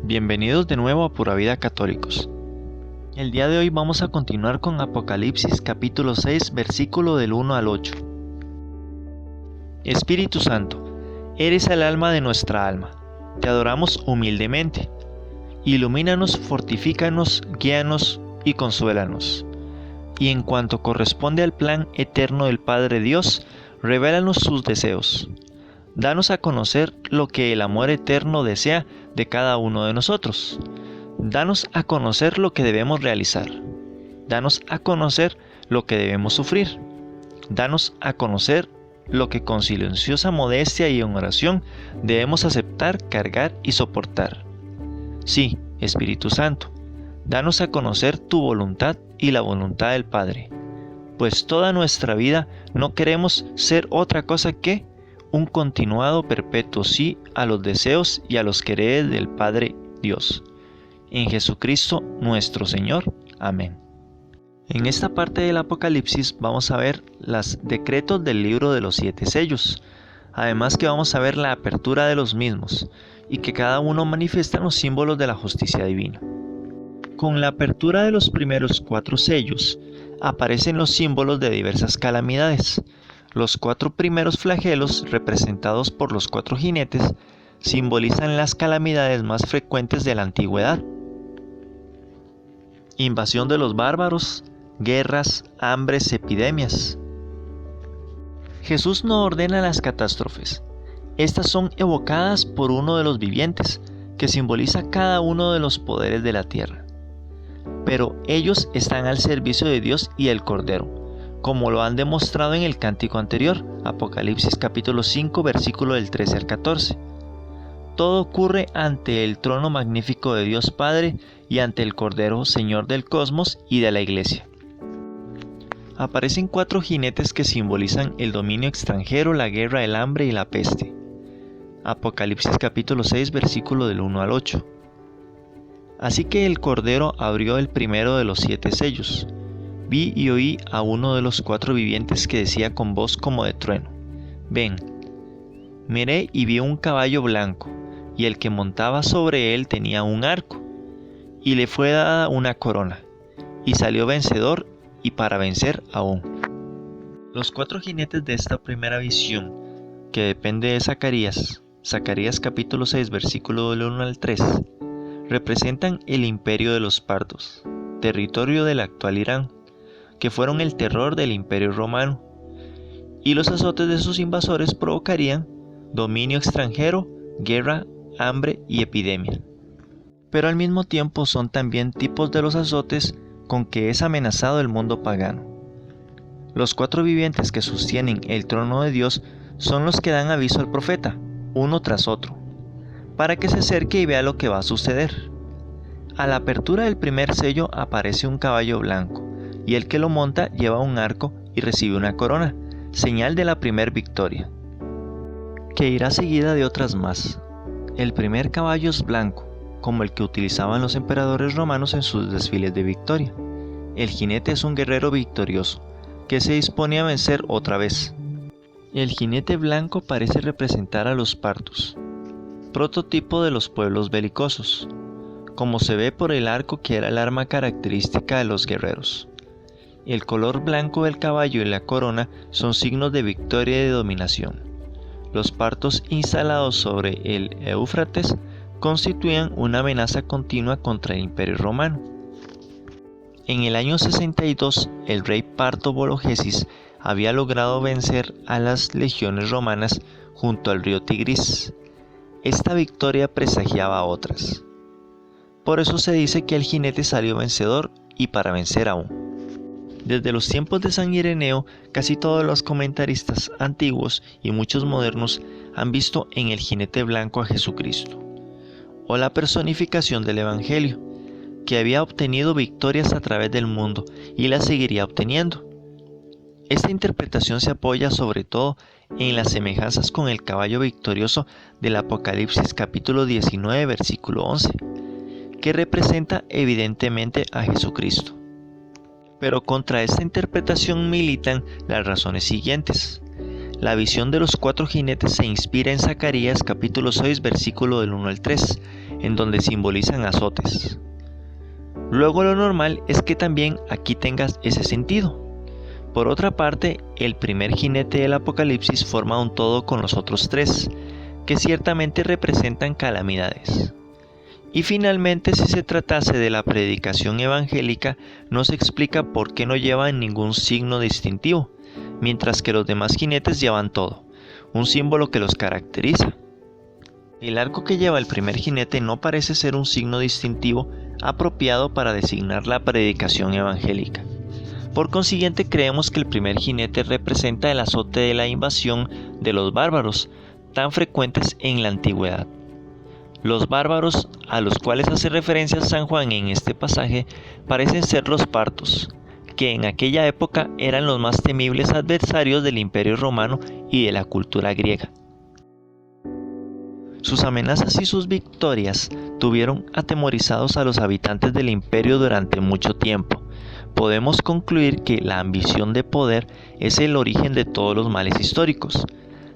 Bienvenidos de nuevo a Pura Vida Católicos. El día de hoy vamos a continuar con Apocalipsis capítulo 6, versículo del 1 al 8. Espíritu Santo, eres el alma de nuestra alma. Te adoramos humildemente. Ilumínanos, fortifícanos, guíanos y consuélanos. Y en cuanto corresponde al plan eterno del Padre Dios, revélanos sus deseos. Danos a conocer lo que el amor eterno desea de cada uno de nosotros. Danos a conocer lo que debemos realizar. Danos a conocer lo que debemos sufrir. Danos a conocer lo que con silenciosa modestia y en oración debemos aceptar, cargar y soportar. Sí, Espíritu Santo, danos a conocer tu voluntad y la voluntad del Padre, pues toda nuestra vida no queremos ser otra cosa que un continuado perpetuo sí a los deseos y a los quereres del Padre Dios. En Jesucristo nuestro Señor. Amén. En esta parte del Apocalipsis vamos a ver los decretos del libro de los 7 sellos. Además que vamos a ver la apertura de los mismos y que cada uno manifiesta los símbolos de la justicia divina. Con la apertura de los primeros 4 sellos aparecen los símbolos de diversas calamidades. Los 4 primeros flagelos, representados por los 4 jinetes, simbolizan las calamidades más frecuentes de la antigüedad: invasión de los bárbaros, guerras, hambres, epidemias. Jesús no ordena las catástrofes. Estas son evocadas por uno de los vivientes, que simboliza cada uno de los poderes de la tierra. Pero ellos están al servicio de Dios y el Cordero, como lo han demostrado en el cántico anterior, Apocalipsis capítulo 5, versículo del 13 al 14. Todo ocurre ante el trono magnífico de Dios Padre y ante el Cordero, Señor del cosmos y de la Iglesia. Aparecen 4 jinetes que simbolizan el dominio extranjero, la guerra, el hambre y la peste. Apocalipsis capítulo 6, versículo del 1 al 8. Así que el Cordero abrió el primero de los 7 sellos. Vi y oí a uno de los 4 vivientes que decía con voz como de trueno: ven. Miré y vi un caballo blanco, y el que montaba sobre él tenía un arco, y le fue dada una corona, y salió vencedor y para vencer aún. Los 4 jinetes de esta primera visión, que depende de Zacarías capítulo 6, versículo del 1 al 3, representan el imperio de los partos, territorio del actual Irán, que fueron el terror del Imperio Romano, y los azotes de sus invasores provocarían dominio extranjero, guerra, hambre y epidemia. Pero al mismo tiempo son también tipos de los azotes con que es amenazado el mundo pagano. Los 4 vivientes que sostienen el trono de Dios son los que dan aviso al profeta, uno tras otro, para que se acerque y vea lo que va a suceder. A la apertura del primer sello aparece un caballo blanco, y el que lo monta lleva un arco y recibe una corona, señal de la primer victoria, que irá seguida de otras más. El primer caballo es blanco, como el que utilizaban los emperadores romanos en sus desfiles de victoria. El jinete es un guerrero victorioso, que se dispone a vencer otra vez. El jinete blanco parece representar a los partos, prototipo de los pueblos belicosos, como se ve por el arco que era el arma característica de los guerreros. El color blanco del caballo y la corona son signos de victoria y de dominación. Los partos instalados sobre el Éufrates constituían una amenaza continua contra el Imperio Romano. En el año 62, el rey parto Vologesis había logrado vencer a las legiones romanas junto al río Tigris. Esta victoria presagiaba otras. Por eso se dice que el jinete salió vencedor y para vencer aún. Desde los tiempos de San Ireneo, casi todos los comentaristas antiguos y muchos modernos han visto en el jinete blanco a Jesucristo, o la personificación del Evangelio, que había obtenido victorias a través del mundo y las seguiría obteniendo. Esta interpretación se apoya sobre todo en las semejanzas con el caballo victorioso del Apocalipsis capítulo 19, versículo 11, que representa evidentemente a Jesucristo. Pero contra esta interpretación militan las razones siguientes. La visión de los 4 jinetes se inspira en Zacarías capítulo 6 versículo del 1 al 3, en donde simbolizan azotes. Luego lo normal es que también aquí tengas ese sentido. Por otra parte, el primer jinete del Apocalipsis forma un todo con los otros tres, que ciertamente representan calamidades. Y finalmente, si se tratase de la predicación evangélica, no se explica por qué no llevan ningún signo distintivo, mientras que los demás jinetes llevan todo, un símbolo que los caracteriza. El arco que lleva el primer jinete no parece ser un signo distintivo apropiado para designar la predicación evangélica. Por consiguiente, creemos que el primer jinete representa el azote de la invasión de los bárbaros, tan frecuentes en la antigüedad. Los bárbaros a los cuales hace referencia San Juan en este pasaje parecen ser los partos, que en aquella época eran los más temibles adversarios del Imperio Romano y de la cultura griega. Sus amenazas y sus victorias tuvieron atemorizados a los habitantes del imperio durante mucho tiempo. Podemos concluir que la ambición de poder es el origen de todos los males históricos.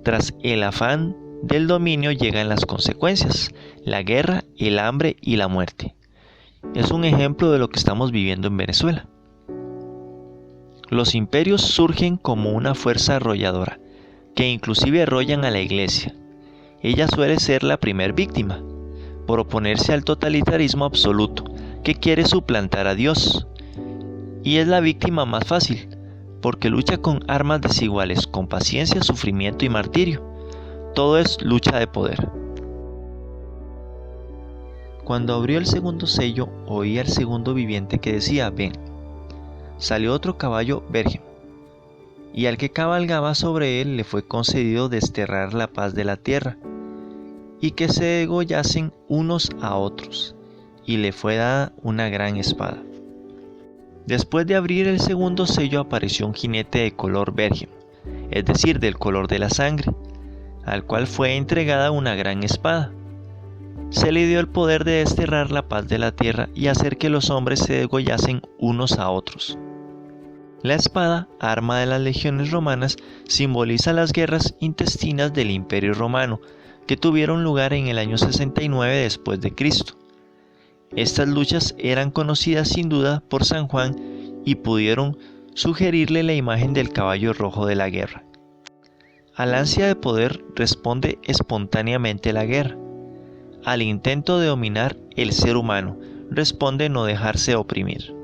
Tras el afán del dominio llegan las consecuencias, la guerra, el hambre y la muerte. Es un ejemplo de lo que estamos viviendo en Venezuela. Los imperios surgen como una fuerza arrolladora, que inclusive arrollan a la iglesia. Ella suele ser la primer víctima, por oponerse al totalitarismo absoluto, que quiere suplantar a Dios. Y es la víctima más fácil, porque lucha con armas desiguales, con paciencia, sufrimiento y martirio. Todo es lucha de poder. Cuando abrió el segundo sello, oí al segundo viviente que decía: ven. Salió otro caballo virgen, y al que cabalgaba sobre él le fue concedido desterrar la paz de la tierra, y que se degollasen unos a otros, y le fue dada una gran espada. Después de abrir el segundo sello apareció un jinete de color virgen, es decir, del color de la sangre, al cual fue entregada una gran espada. Se le dio el poder de desterrar la paz de la tierra y hacer que los hombres se degollasen unos a otros. La espada, arma de las legiones romanas, simboliza las guerras intestinas del Imperio Romano, que tuvieron lugar en el año 69 después de Cristo. Estas luchas eran conocidas sin duda por San Juan y pudieron sugerirle la imagen del caballo rojo de la guerra. Al ansia de poder responde espontáneamente la guerra. Al intento de dominar el ser humano responde no dejarse oprimir.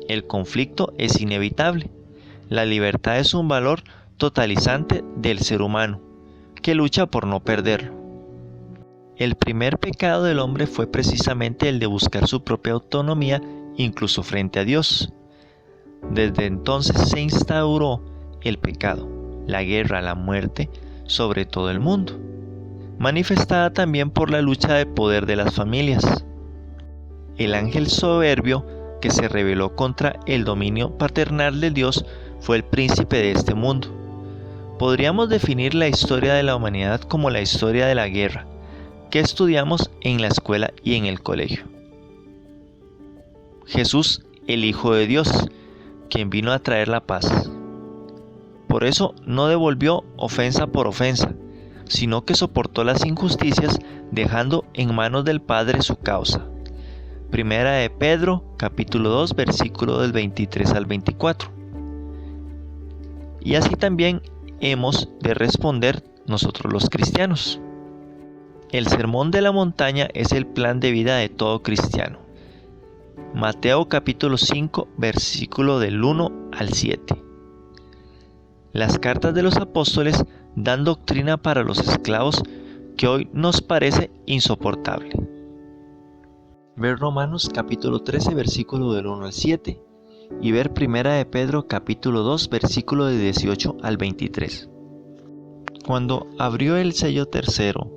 El conflicto es inevitable. La libertad es un valor totalizante del ser humano, que lucha por no perderlo. El primer pecado del hombre fue precisamente el de buscar su propia autonomía, incluso frente a Dios. Desde entonces se instauró el pecado, la guerra, la muerte sobre todo el mundo, manifestada también por la lucha de poder de las familias. El ángel soberbio que se rebeló contra el dominio paternal de Dios fue el príncipe de este mundo. Podríamos definir la historia de la humanidad como la historia de la guerra, que estudiamos en la escuela y en el colegio. Jesús, el Hijo de Dios, quien vino a traer la paz. Por eso no devolvió ofensa por ofensa, sino que soportó las injusticias dejando en manos del Padre su causa. Primera de Pedro, capítulo 2, versículo del 23 al 24. Y así también hemos de responder nosotros los cristianos. El sermón de la montaña es el plan de vida de todo cristiano. Mateo capítulo 5, versículo del 1 al 7. Las cartas de los apóstoles dan doctrina para los esclavos que hoy nos parece insoportable. Ver Romanos capítulo 13, versículo del 1 al 7. Y ver Primera de Pedro capítulo 2, versículo de 18 al 23. Cuando abrió el sello tercero,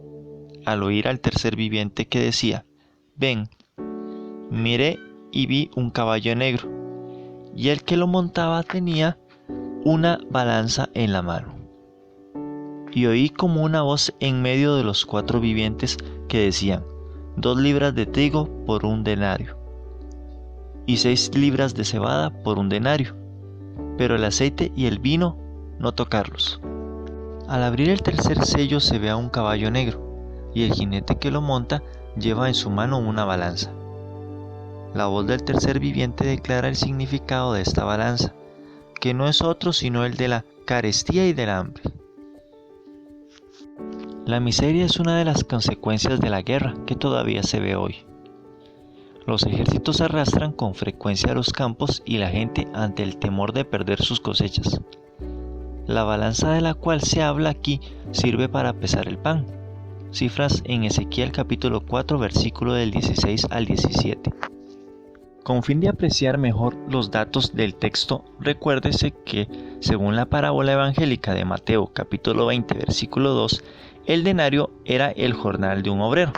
al oír al tercer viviente que decía: ven, miré y vi un caballo negro, y el que lo montaba tenía una balanza en la mano. Y oí como una voz en medio de los cuatro vivientes que decían: 2 libras de trigo por 1 denario, y 6 libras de cebada por 1 denario, pero el aceite y el vino no tocarlos. Al abrir el tercer sello se ve a un caballo negro, y el jinete que lo monta lleva en su mano una balanza. La voz del tercer viviente declara el significado de esta balanza, que no es otro sino el de la carestía y del hambre. La miseria es una de las consecuencias de la guerra que todavía se ve hoy. Los ejércitos arrastran con frecuencia a los campos y la gente ante el temor de perder sus cosechas. La balanza de la cual se habla aquí sirve para pesar el pan. Cifras en Ezequiel capítulo 4 versículo del 16 al 17. Con fin de apreciar mejor los datos del texto, recuérdese que, según la parábola evangélica de Mateo capítulo 20 versículo 2, el denario era el jornal de un obrero.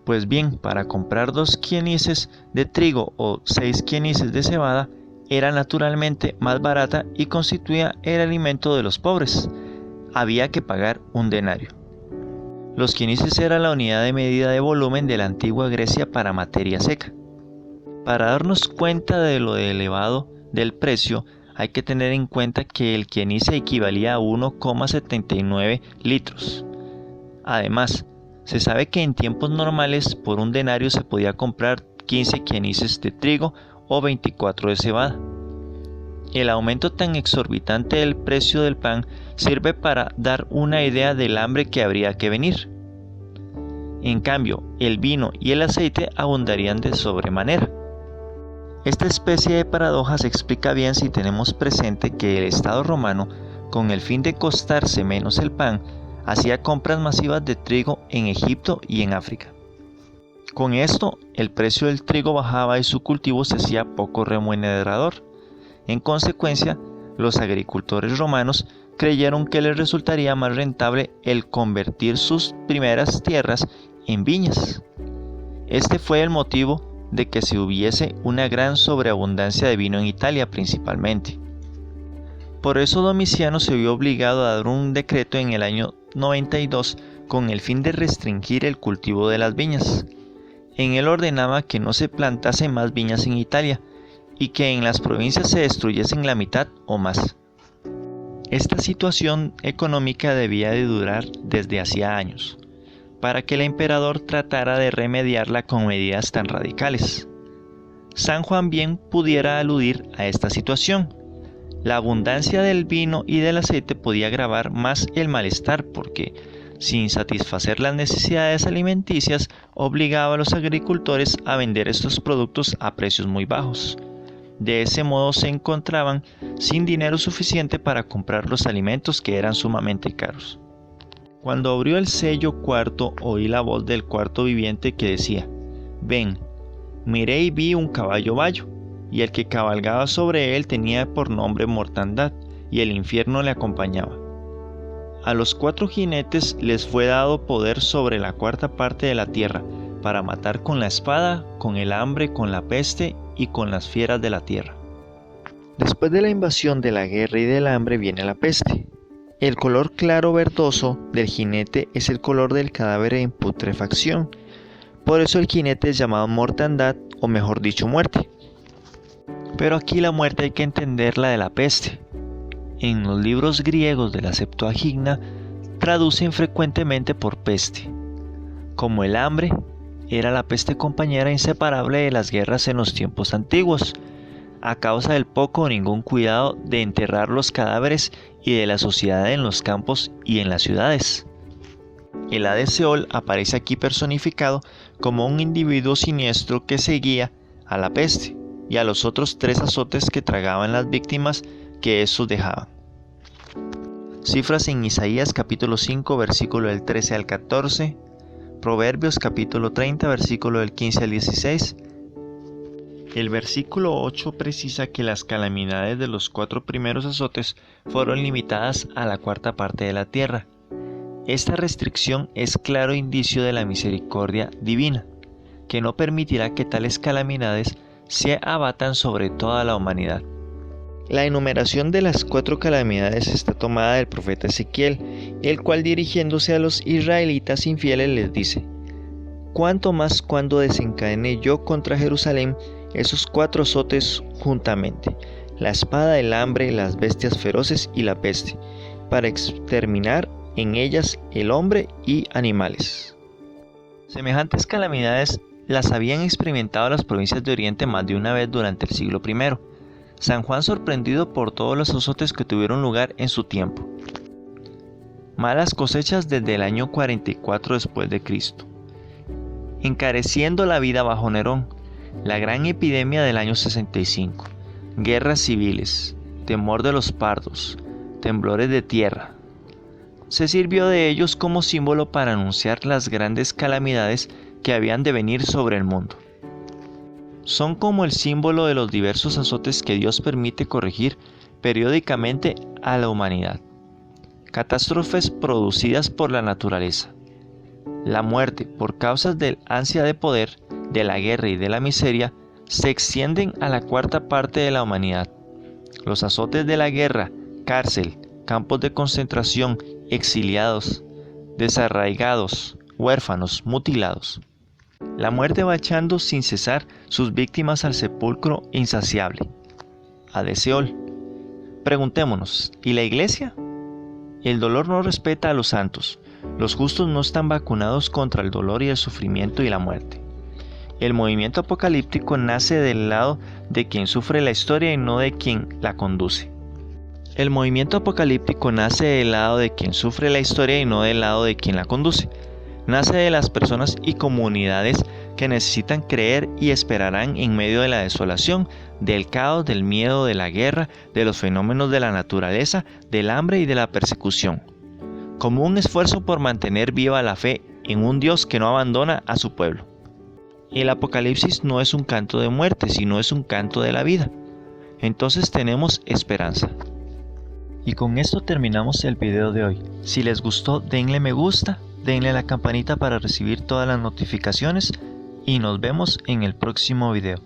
Pues bien, para comprar 2 quienices de trigo o 6 quienices de cebada, era naturalmente más barata y constituía el alimento de los pobres. Había que pagar un denario. Los quienices era la unidad de medida de volumen de la antigua Grecia para materia seca. Para darnos cuenta de lo elevado del precio, hay que tener en cuenta que el quienice equivalía a 1,79 litros. Además, se sabe que en tiempos normales por un denario se podía comprar 15 quienices de trigo o 24 de cebada. El aumento tan exorbitante del precio del pan sirve para dar una idea del hambre que habría que venir. En cambio, el vino y el aceite abundarían de sobremanera. Esta especie de paradoja se explica bien si tenemos presente que el Estado romano, con el fin de costarse menos el pan, hacía compras masivas de trigo en Egipto y en África. Con esto, el precio del trigo bajaba y su cultivo se hacía poco remunerador. En consecuencia, los agricultores romanos creyeron que les resultaría más rentable el convertir sus primeras tierras en viñas. Este fue el motivo de que se hubiese una gran sobreabundancia de vino en Italia principalmente. Por eso Domiciano se vio obligado a dar un decreto en el año 92 con el fin de restringir el cultivo de las viñas. En él ordenaba que no se plantasen más viñas en Italia y que en las provincias se destruyesen la mitad o más. Esta situación económica debía de durar desde hacía años, para que el emperador tratara de remediarla con medidas tan radicales. San Juan bien pudiera aludir a esta situación. La abundancia del vino y del aceite podía agravar más el malestar porque, sin satisfacer las necesidades alimenticias, obligaba a los agricultores a vender estos productos a precios muy bajos. De ese modo se encontraban sin dinero suficiente para comprar los alimentos que eran sumamente caros. Cuando abrió el sello cuarto, oí la voz del cuarto viviente que decía: «Ven». Miré y vi un caballo bayo, y el que cabalgaba sobre él tenía por nombre Mortandad, y el infierno le acompañaba. A los 4 jinetes les fue dado poder sobre la cuarta parte de la tierra, para matar con la espada, con el hambre, con la peste y con las fieras de la tierra. Después de la invasión de la guerra y del hambre viene la peste. El color claro verdoso del jinete es el color del cadáver en putrefacción. Por eso el jinete es llamado mortandad, o mejor dicho, muerte. Pero aquí la muerte hay que entenderla de la peste. En los libros griegos de la Septuaginta traducen frecuentemente por peste. Como el hambre, era la peste compañera inseparable de las guerras en los tiempos antiguos, a causa del poco o ningún cuidado de enterrar los cadáveres y de la suciedad en los campos y en las ciudades. El Hades Seol aparece aquí personificado como un individuo siniestro que seguía a la peste y a los otros 3 azotes que tragaban las víctimas que estos dejaban. Cifras en Isaías capítulo 5 versículo del 13 al 14, Proverbios capítulo 30 versículo del 15 al 16. El versículo 8 precisa que las calamidades de los 4 primeros azotes fueron limitadas a la cuarta parte de la tierra. Esta restricción es claro indicio de la misericordia divina, que no permitirá que tales calamidades se abatan sobre toda la humanidad. La enumeración de las 4 calamidades está tomada del profeta Ezequiel, el cual dirigiéndose a los israelitas infieles les dice: «Cuánto más cuando desencadene yo contra Jerusalén esos 4 azotes juntamente, la espada, el hambre, las bestias feroces y la peste, para exterminar en ellas el hombre y animales». Semejantes calamidades las habían experimentado las provincias de Oriente más de una vez durante el siglo I. San Juan sorprendido por todos los azotes que tuvieron lugar en su tiempo. Malas cosechas desde el año 44 después de Cristo. Encareciendo la vida bajo Nerón. La gran epidemia del año 65. Guerras civiles. Temor de los pardos. Temblores de tierra. Se sirvió de ellos como símbolo para anunciar las grandes calamidades que habían de venir sobre el mundo. Son como el símbolo de los diversos azotes que Dios permite corregir periódicamente a la humanidad. Catástrofes producidas por la naturaleza. La muerte por causas del ansia de poder, de la guerra y de la miseria se extienden a la cuarta parte de la humanidad. Los azotes de la guerra, cárcel, campos de concentración, exiliados, desarraigados, huérfanos, mutilados. La muerte va echando sin cesar sus víctimas al sepulcro insaciable, a Seol. Preguntémonos, ¿y la iglesia? El dolor no respeta a los santos. Los justos no están vacunados contra el dolor y el sufrimiento y la muerte. El movimiento apocalíptico nace del lado de quien sufre la historia y no de quien la conduce. El movimiento apocalíptico nace del lado de quien sufre la historia y no del lado de quien la conduce. Nace de las personas y comunidades que necesitan creer y esperarán en medio de la desolación, del caos, del miedo, de la guerra, de los fenómenos de la naturaleza, del hambre y de la persecución. Como un esfuerzo por mantener viva la fe en un Dios que no abandona a su pueblo. El Apocalipsis no es un canto de muerte, sino es un canto de la vida. Entonces tenemos esperanza. Y con esto terminamos el video de hoy. Si les gustó, denle me gusta, denle a la campanita para recibir todas las notificaciones y nos vemos en el próximo video.